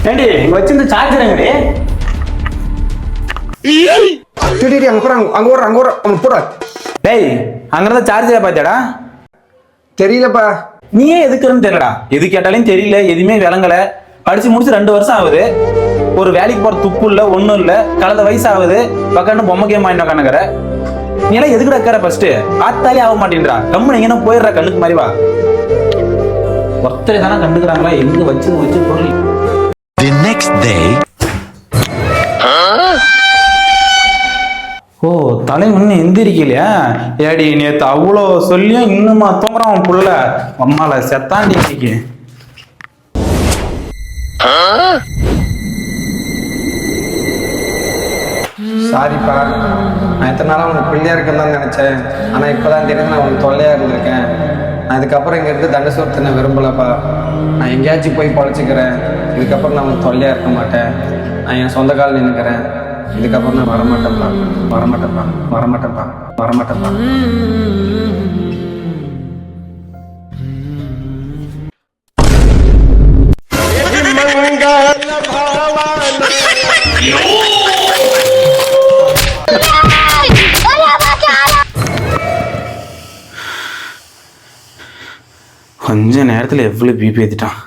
ஏண்டி இங்க வச்சிருந்த சார்ஜர் எங்கடி? அங்க ஒரு போடா. டேய் அங்க இருந்த சார்ஜரை பாத்தியாடா? தெரியலப்பா. நீயே எதுக்குன்னு தெரியலடா. எது கேட்டாலும் தெரியல, எதுவுமே விளங்கல. படிச்சு முடிச்சு 2 வருஷம் ஆகுது. ஒரு வேலைக்கு போற துப்பு இல்ல, ஒண்ணும் இல்ல. கலந்த வயசு ஆகுது. பக்கம் பொம்மை கேம் வாங்கிட்டு உட்காந்துக்கிற. நீ எல்லாம் எதுக்குடா இருக்கிற? ஃபர்ஸ்ட் ஆத்தாலே ஆக மாட்டேன்றா. கம்மு எங்கன்னா போயிடுறா, கண்ணுக்கு மாதிரி வா. ஒருத்தரை தானே கண்டுக்கிறாங்களா? எங்க வச்சு பொருள். The next day. ஓ, தலை முன்ன எந்திரிக்கலையா? ஏடி நேத்து அவ்வளோ சொல்லியும் இன்னுமா தூங்குறான் புள்ள? அம்மால செத்தாண்டி இன்னைக்கு. சாரிப்பா, நான் எத்தனை நாளாக உனக்கு பிள்ளையா இருக்குன்னு தான் நினச்சேன். ஆனால் இப்போதான் தெரியுது நான் உனக்கு தொல்லையாக இருந்திருக்கேன். நான் இதுக்கப்புறம் இங்கேருந்து தண்டசோரத்தை நான் விரும்பலப்பா. நான் எங்கேயாச்சும் போய் பொழைச்சிக்கிறேன். இதுக்கப்புறம் நான் உனக்கு தொல்லையாக இருக்க மாட்டேன். நான் என் சொந்த காலில் நின்றுக்கிறேன். இதுக்கப்புறம் நான் வரமாட்டேன்ப்பா. கொஞ்ச நேரத்துல எவ்வளவு பிபி ஏத்திட்டான்.